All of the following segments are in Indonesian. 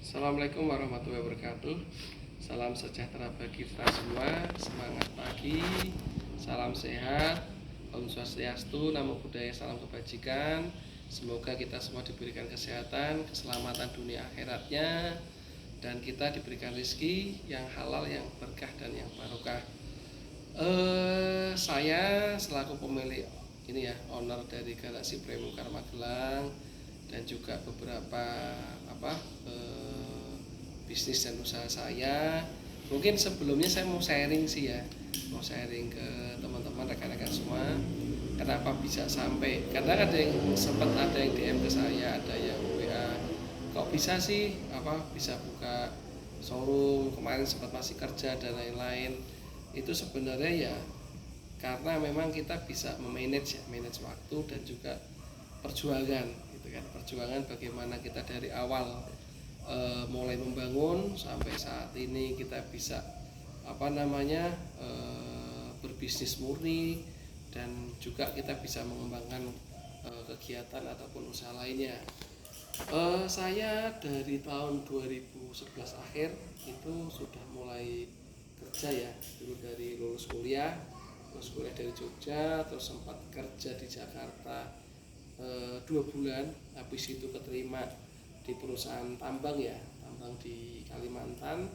Assalamualaikum warahmatullahi wabarakatuh. Salam sejahtera bagi kita semua. Semangat pagi, salam sehat, Om Swastiastu, Namo Buddhaya, salam kebajikan. Semoga kita semua diberikan kesehatan, keselamatan dunia akhiratnya, dan kita diberikan rezeki yang halal, yang berkah, dan yang barokah. Saya selaku pemilik ini ya, owner dari Galaxy Premium Car Magelang, dan juga beberapa apa bisnis dan usaha saya. Mungkin sebelumnya saya mau sharing sih ya, mau sharing ke teman-teman, rekan-rekan semua. Kenapa bisa sampai? Karena ada yang sempat ada yang DM ke saya, ada yang WA. Kok bisa sih bisa buka showroom, kemarin sempat masih kerja dan lain-lain. Itu sebenarnya ya karena memang kita bisa memanage manage waktu dan juga perjuangan gitu kan. Perjuangan bagaimana kita dari awal mulai membangun sampai saat ini kita bisa berbisnis murni, dan juga kita bisa mengembangkan kegiatan ataupun usaha lainnya. Saya dari tahun 2011 akhir itu sudah mulai kerja ya, dulu dari lulus kuliah dari Jogja, terus sempat kerja di Jakarta 2 bulan, habis itu keterima di perusahaan tambang ya, tambang di Kalimantan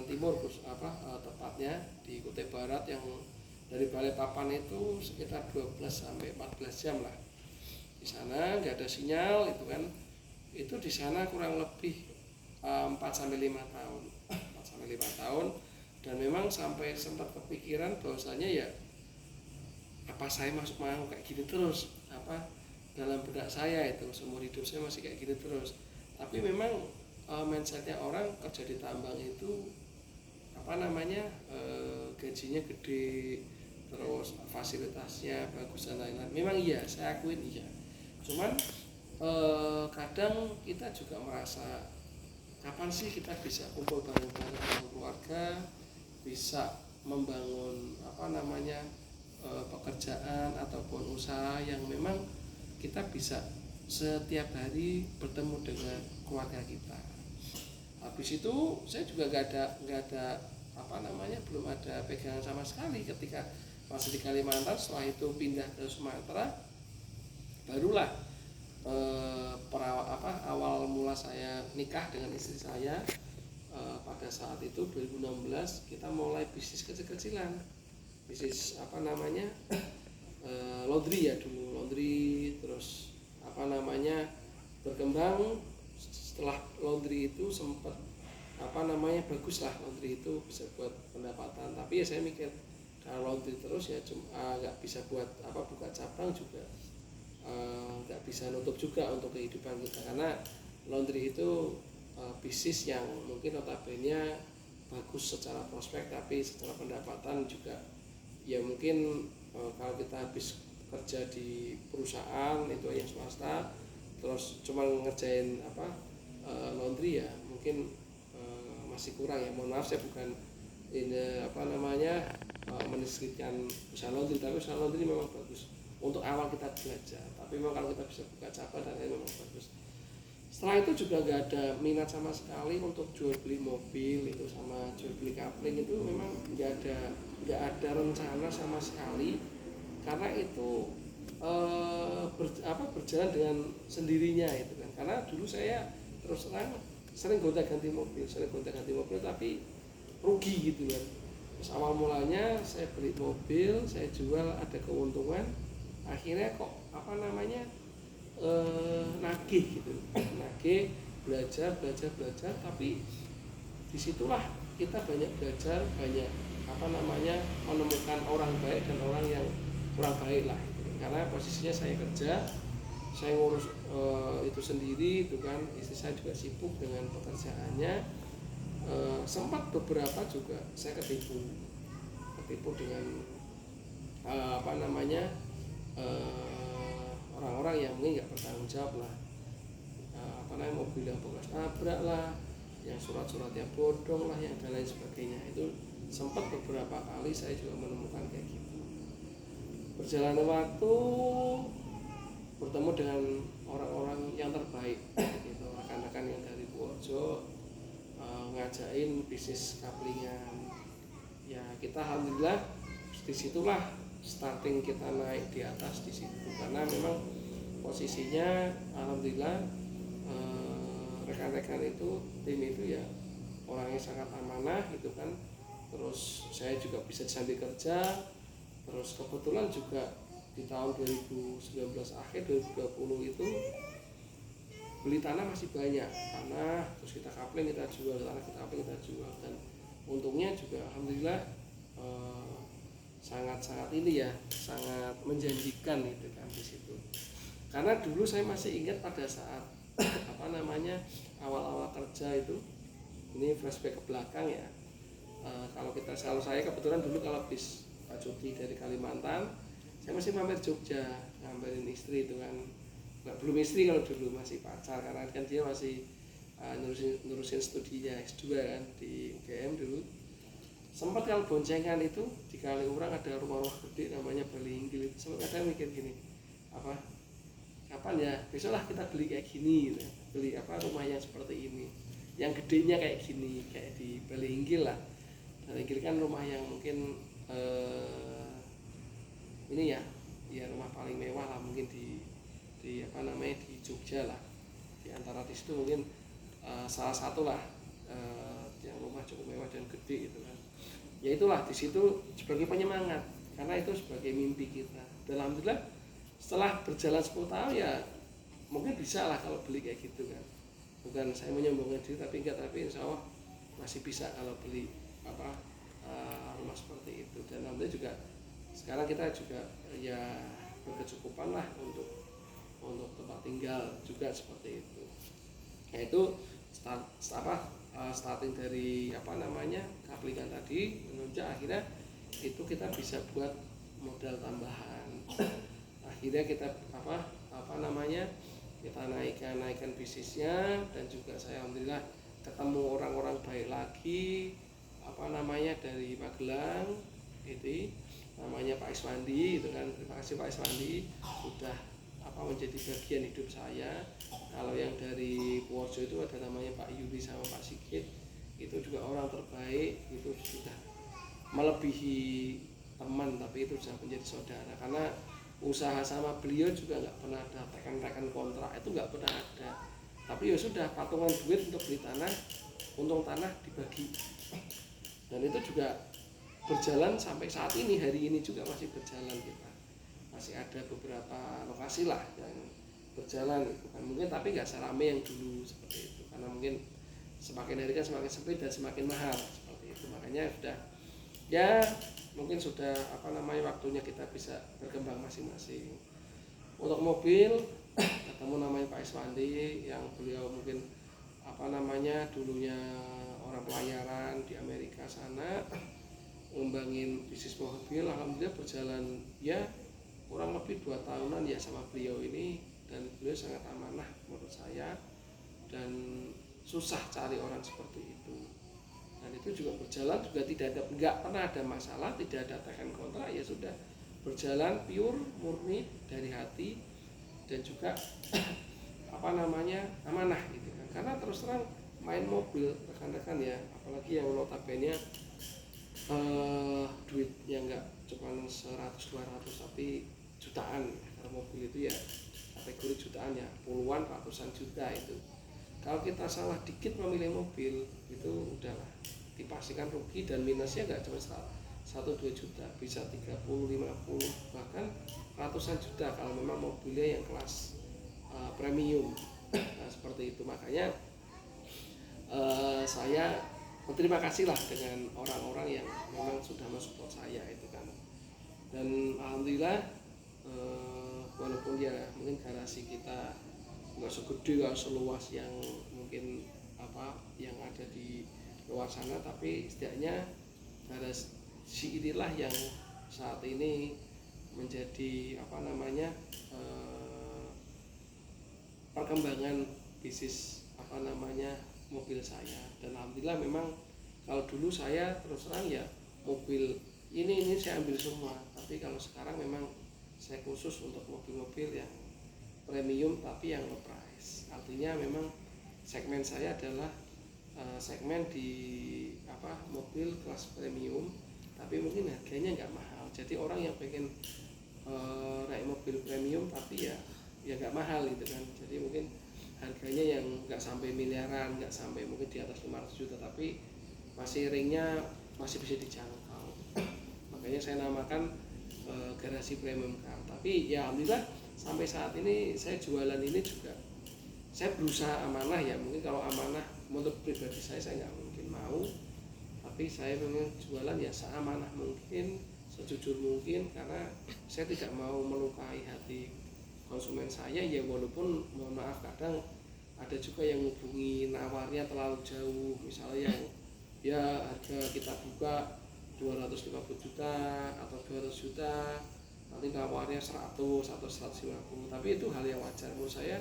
Timur, tepatnya di Kutai Barat, yang dari Balikpapan itu sekitar 12 sampai 14 jam lah. Di sana nggak ada sinyal itu kan, itu di sana kurang lebih 4 sampai 5 tahun. 4 sampai 5 tahun, dan memang sampai sempat kepikiran bahwasanya ya apa saya masuk mau kayak gini terus, dalam benak saya itu seumur hidup saya masih kayak gini terus. Tapi memang mindsetnya orang kerja di tambang itu gajinya gede, terus fasilitasnya bagus dan lain-lain. Memang iya, saya akuin iya. Cuman kadang kita juga merasa kapan sih kita bisa kumpul bareng-bareng dengan keluarga, bisa membangun pekerjaan ataupun usaha yang memang kita bisa setiap hari bertemu dengan keluarga kita. Habis itu saya juga belum ada pegangan sama sekali ketika masih di Kalimantan. Setelah itu pindah ke Sumatera, barulah awal mula saya nikah dengan istri saya. Pada saat itu 2016 kita mulai bisnis kecil-kecilan, bisnis laundry ya dulu, laundry, terus berkembang. Setelah laundry itu sempat bagus lah, laundry itu bisa buat pendapatan, tapi ya saya mikir kalau laundry terus ya nggak bisa buat buka cabang juga, nggak bisa nutup juga untuk kehidupan kita, karena laundry itu bisnis yang mungkin notabene bagus secara prospek, tapi secara pendapatan juga ya mungkin kalau kita habis kerja di perusahaan itu yang swasta terus cuma ngerjain laundry ya mungkin masih kurang ya. Mohon maaf, saya bukan ini mendeskripsikan usaha laundry, tapi usaha laundry memang bagus untuk awal kita belajar, tapi memang kalau kita bisa buka cabang dan lain memang bagus. Setelah itu juga nggak ada minat sama sekali untuk jual beli mobil itu sama jual beli kapling, itu memang nggak ada rencana sama sekali, karena itu berjalan dengan sendirinya itu kan. Karena dulu saya terus terang sering gonta-ganti mobil, tapi rugi gitu kan. Terus awal mulanya saya beli mobil, saya jual, ada keuntungan, akhirnya kok nagih gitu, nagih, belajar, tapi disitulah kita banyak belajar, banyak menemukan orang baik dan orang yang kurang baik lah gitu. Karena posisinya saya kerja, saya ngurus itu sendiri itu kan, istri saya juga sibuk dengan pekerjaannya. Sempat beberapa juga saya ketipu dengan orang-orang yang mungkin nggak bertanggung jawab lah, mobil yang bekas nabrak lah, yang surat-suratnya bodong lah, yang dan lain sebagainya. Itu sempat beberapa kali saya juga menemukan kayak gitu. Berjalannya waktu, bertemu dengan orang-orang yang terbaik gitu, rekan-rekan yang dari Purworejo, ngajain bisnis kaplingan. Ya kita alhamdulillah disitulah starting kita naik di atas di situ, karena memang posisinya alhamdulillah rekan-rekan itu, tim itu ya orangnya sangat amanah gitu kan. Terus saya juga bisa sambil kerja. Terus kebetulan juga di tahun 2019 akhir 2020 itu beli tanah masih banyak tanah, terus kita kapling kita jual, tanah kita kapling kita jual, dan untungnya juga alhamdulillah sangat-sangat ini ya, sangat menjanjikan itu kan di situ. Karena dulu saya masih ingat pada saat awal-awal kerja itu, ini flashback ke belakang ya. Kalau saya kebetulan dulu kalau habis cuti dari Kalimantan, saya masih mampir Jogja ngambilin istri itu kan. Belum istri kalau dulu, masih pacar, karena kan dia masih nurusin studinya S2 kan di UGM dulu. Sempat kalau boncengan itu di Kaliurang ada rumah-rumah gede namanya Balinggil. Sempat kadang mikir gini, kapan ya besok lah kita beli kayak gini gitu. Beli rumah yang seperti ini, yang gedenya kayak gini, kayak di Balinggil lah. Balinggil kan rumah yang mungkin ini ya rumah paling mewah lah mungkin di Jogja lah. Di antara di situ mungkin salah satu lah yang rumah cukup mewah dan gede gitu kan. Ya itulah di situ sebagai penyemangat, karena itu sebagai mimpi kita. Dan alhamdulillah setelah berjalan 10 tahun ya mungkin bisa lah kalau beli kayak gitu kan. Bukan saya menyombongkan diri, tapi insya Allah masih bisa kalau beli rumah seperti itu. Dan alhamdulillah juga sekarang kita juga ya berkecukupan lah untuk tempat tinggal juga seperti itu. Nah itu starting dari kaplingan tadi, menunjang akhirnya itu kita bisa buat modal tambahan. Akhirnya kita kita naikkan bisnisnya, dan juga saya alhamdulillah ketemu orang-orang baik lagi dari Magelang, itu namanya Pak Iswandi itu kan. Terima kasih Pak Iswandi sudah menjadi bagian hidup saya. Kalau yang dari Purworejo itu ada namanya Pak Yuri sama Pak Sigit, itu juga orang terbaik, itu sudah melebihi teman, tapi itu sudah menjadi saudara. Karena usaha sama beliau juga nggak pernah ada tekan-tekan kontrak, itu nggak pernah ada. Tapi ya sudah patungan duit untuk beli tanah, untung tanah dibagi, dan itu juga berjalan sampai saat ini. Hari ini juga masih berjalan, kita masih ada beberapa lokasi lah yang berjalan gitu kan. Mungkin tapi nggak serame yang dulu seperti itu, karena mungkin semakin hari kan semakin sempit dan semakin mahal seperti itu. Makanya sudah ya mungkin sudah waktunya kita bisa berkembang masing-masing. Untuk mobil ketemu namanya Pak Iswandi, yang beliau mungkin dulunya orang pelayaran di Amerika sana, ngembangin bisnis mobil. Alhamdulillah berjalan ya kurang lebih 2 tahunan ya sama beliau ini, dan beliau sangat amanah menurut saya, dan susah cari orang seperti itu. Dan itu juga berjalan juga nggak pernah ada masalah, tidak ada tekan kontrak, ya sudah berjalan pure murni dari hati, dan juga amanah gitu kan. Karena terus terang main mobil rekan-rekan ya, apalagi yang notabene duitnya nggak cuma 100-200 tapi jutaan. Karena mobil itu ya kategori jutaan ya, puluhan ratusan juta itu. Kalau kita salah dikit memilih mobil itu udahlah dipastikan rugi, dan minusnya nggak cuma 1-2 juta, bisa 30-50 bahkan ratusan juta kalau memang mobilnya yang kelas premium. Nah, seperti itu. Makanya saya berterima kasih lah dengan orang-orang yang memang sudah mensupport saya itu kan. Dan alhamdulillah walaupun ya mungkin garasi kita nggak segede, nggak seluas yang mungkin yang ada di luar sana, tapi setidaknya garasi inilah yang saat ini menjadi perkembangan bisnis mobil saya. Dan alhamdulillah memang kalau dulu saya terus terang ya mobil ini saya ambil semua, tapi kalau sekarang memang saya khusus untuk mobil-mobil yang premium tapi yang low price. Artinya memang segmen saya adalah segmen di mobil kelas premium, tapi mungkin harganya nggak mahal. Jadi orang yang pengen naik mobil premium tapi ya nggak mahal gitu kan. Jadi mungkin harganya yang nggak sampai miliaran, nggak sampai mungkin di atas 500 juta, tapi masih ringnya masih bisa dijangkau. Makanya saya namakan garasi premium car. Tapi ya alhamdulillah sampai saat ini saya jualan ini juga saya berusaha amanah ya. Mungkin kalau amanah menurut pribadi saya nggak mungkin mau, tapi saya memang jualan ya seamanah mungkin, sejujur mungkin, karena saya tidak mau melukai hati konsumen saya ya. Walaupun mohon maaf kadang ada juga yang menghubungi nawarnya terlalu jauh, misalnya yang ya harga kita buka 250 juta atau 200 juta, nanti nawarnya 100 atau 150, tapi itu hal yang wajar menurut saya.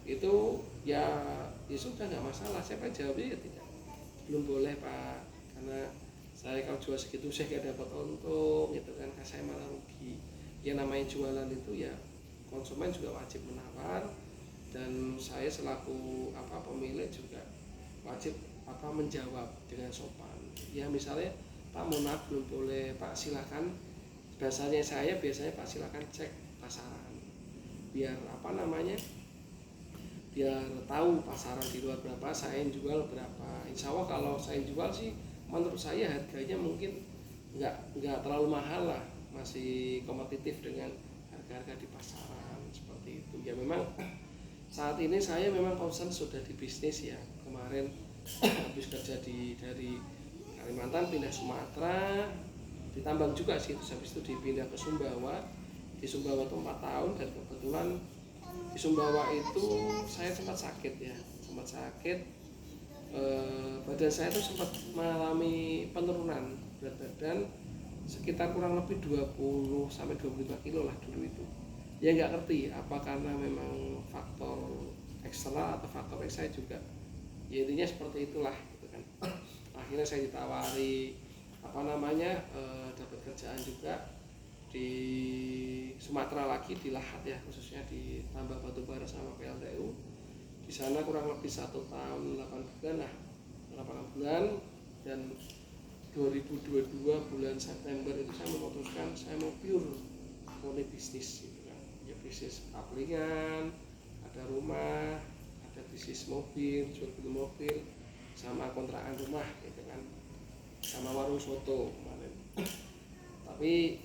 Itu ya sudah nggak masalah. Saya jawabnya ya tidak, belum boleh Pak, karena saya kalau jual segitu saya nggak dapat untung gitu kan, saya malah rugi. Ya namanya jualan itu ya konsumen juga wajib menawar, dan saya selaku pemilik juga wajib menjawab dengan sopan. Ya misalnya Pak mohon maaf belum boleh Pak, silakan, bahasanya saya biasanya Pak silakan cek pasaran biar biar tahu pasaran di luar berapa, saya jual berapa. Insya Allah kalau saya jual sih menurut saya harganya mungkin nggak terlalu mahal lah, masih kompetitif dengan harga-harga di pasaran seperti itu. Ya memang saat ini saya memang concern sudah di bisnis ya. Kemarin habis kerja dari Kalimantan pindah Sumatera, ditambang juga sih, terus habis itu dipindah ke Sumbawa. Di Sumbawa itu 4 tahun, dan kebetulan di Sumbawa itu saya sempat sakit ya, badan saya itu sempat mengalami penurunan berat badan sekitar kurang lebih 20 sampai 25 kilo lah dulu itu. Ya nggak ngerti apa karena memang faktor eksternal atau faktor saya juga, ya intinya seperti itulah gitu kan. Akhirnya saya ditawari dapat kerjaan juga di Sumatera lagi, di Lahat ya, khususnya di tambang batubara sama PLTU. Di sana kurang lebih 1 tahun 8 bulan lah, 8 bulan, dan 2022 bulan September itu saya memutuskan saya mau pure mulai bisnis gitu kan. Ya bisnis kaplingan, ada rumah, ada bisnis mobil, jual beli mobil, sama kontrakan rumah gitu kan, sama warung soto kemarin. Tapi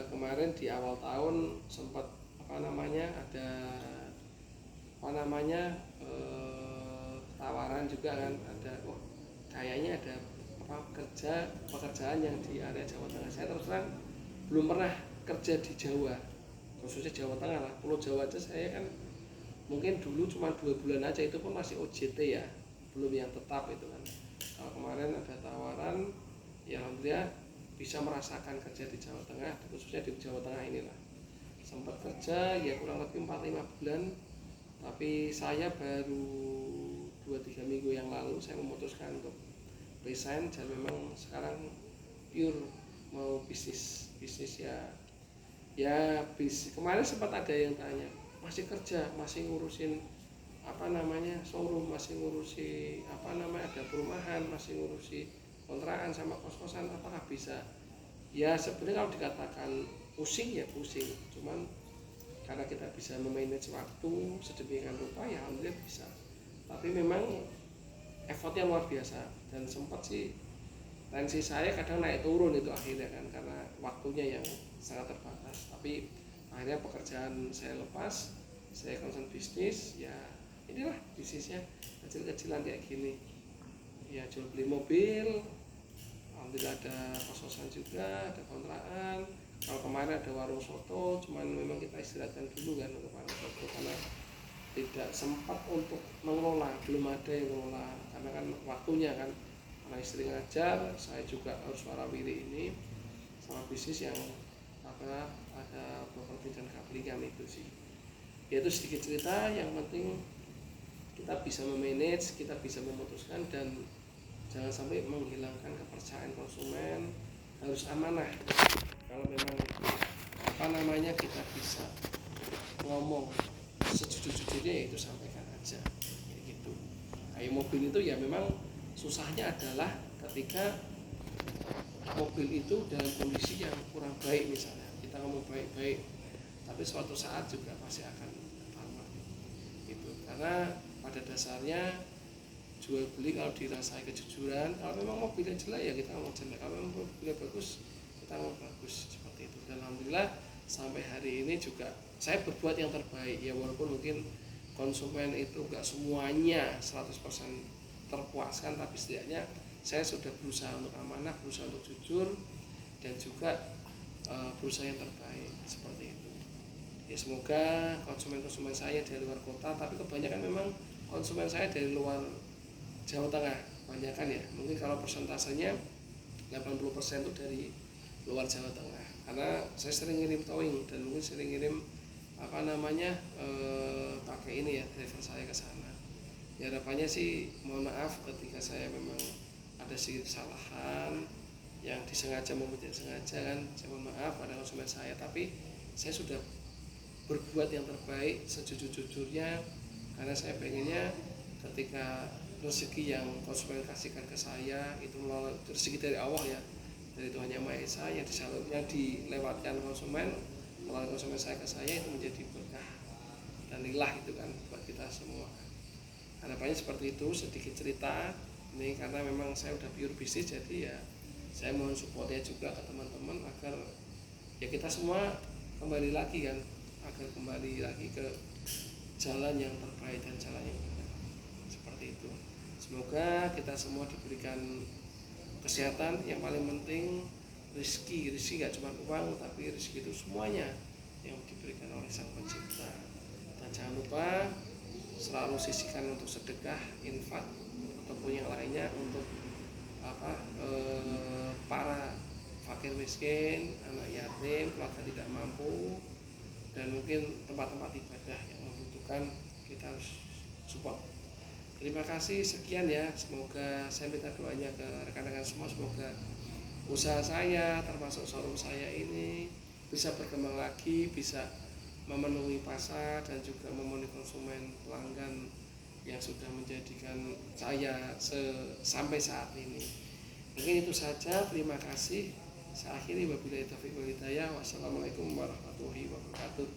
kemarin di awal tahun sempat ada tawaran juga kan, ada kayaknya ada pekerjaan yang di area Jawa Tengah. Saya terus terang belum pernah kerja di Jawa, khususnya Jawa Tengah lah. Pulau Jawa aja saya kan mungkin dulu cuma 2 bulan aja, itu pun masih OJT ya, belum yang tetap itu kan. Kalau kemarin ada tawaran, ya alhamdulillah bisa merasakan kerja di Jawa Tengah, khususnya di Jawa Tengah inilah. Sempat kerja ya kurang lebih 4-5 bulan, tapi saya baru 2-3 minggu yang lalu saya memutuskan untuk resign, dan memang sekarang pure mau bisnis ya bisnis. Kemarin sempat ada yang tanya, masih kerja, masih ngurusin showroom, masih ngurusi ada perumahan, masih ngurusi kontrakan sama kos-kosan, apakah bisa? Ya sebenarnya kalau dikatakan pusing ya pusing, cuman karena kita bisa memanage waktu sedemikian rupa ya alhamdulillah bisa. Tapi memang effortnya luar biasa, dan sempat sih tensi saya kadang naik turun itu akhirnya kan, karena waktunya yang sangat terbatas. Tapi akhirnya pekerjaan saya lepas, saya concern bisnis. Ya inilah bisnisnya kecil-kecilan kayak gini ya, jual beli mobil, alhamdulillah ada kos-kosan juga, ada kontrakan. Kalau kemarin ada warung soto, cuman memang kita istirahatkan dulu kan untuk warung soto karena tidak sempat untuk mengelola, belum ada yang mengelola karena kan waktunya kan, karena istri ngajar, saya juga harus warawiri ini sama bisnis yang ada properti dan kaplingan itu sih. Ya itu sedikit cerita, yang penting kita bisa memanage, kita bisa memutuskan, dan jangan sampai menghilangkan kepercayaan konsumen. Harus amanah. Kalau memang kita bisa ngomong sejujur-jujurnya, itu sampaikan aja kayak gitu. Kayak mobil itu ya memang Susahnya adalah ketika mobil itu dalam kondisi yang kurang baik, misalnya kita ngomong baik-baik tapi suatu saat juga pasti akan ketahuan itu, karena pada dasarnya jual beli kalau dirasai kejujuran. Kalau memang mobilnya jelek ya kita ngomong jelek, kalau memang mobilnya bagus kita ngomong bagus, seperti itu. Dan alhamdulillah sampai hari ini juga saya berbuat yang terbaik ya, walaupun mungkin konsumen itu enggak semuanya 100% terpuaskan, tapi setidaknya saya sudah berusaha untuk amanah, berusaha untuk jujur, dan juga berusaha yang terbaik, seperti itu ya. Semoga konsumen-konsumen saya dari luar kota, tapi kebanyakan memang konsumen saya dari luar Jawa Tengah, kebanyakan ya, mungkin kalau persentasenya 80% itu dari luar Jawa Tengah, karena saya sering ngirim towing dan mungkin sering ngirim pakai ini ya, driver saya ke sana ya. Harapannya sih mohon maaf ketika saya memang ada sedikit kesalahan yang disengaja maupun tidak sengaja kan, saya mohon maaf pada konsumen saya, tapi saya sudah berbuat yang terbaik sejujur-jujurnya, karena saya pengennya ketika rezeki yang konsumen kasihkan ke saya itu melalui rezeki dari Allah ya, dari Tuhan Yang Maha Esa, yang disalurnya dilewatkan konsumen melalui konsumen saya ke saya, itu menjadi berkah dan ilah itu kan buat kita semua. Harapannya seperti itu, sedikit cerita ini karena memang saya udah pure bisnis, jadi ya saya mohon supportnya juga ke teman-teman agar ya kita semua kembali lagi kan, agar kembali lagi ke jalan yang terbaik dan jalan yang benar, seperti itu. Semoga kita semua diberikan kesehatan, yang paling penting rezeki gak cuma uang, tapi rezeki itu semuanya yang diberikan oleh Sang Pencipta. Dan jangan lupa selalu sisihkan untuk sedekah, infak ataupun yang lainnya untuk para fakir miskin, anak yatim, keluarga tidak mampu, dan mungkin tempat-tempat ibadah yang membutuhkan, kita harus support. Terima kasih, sekian ya. Semoga saya minta doanya ke rekan-rekan semua, semoga usaha saya termasuk showroom saya ini bisa berkembang lagi, bisa memenuhi pasar dan juga memenuhi konsumen pelanggan yang sudah menjadikan saya sampai saat ini. Mungkin itu saja, terima kasih. Saya akhiri, wabillahi taufiq wal hidayah. Wassalamualaikum warahmatullahi wabarakatuh.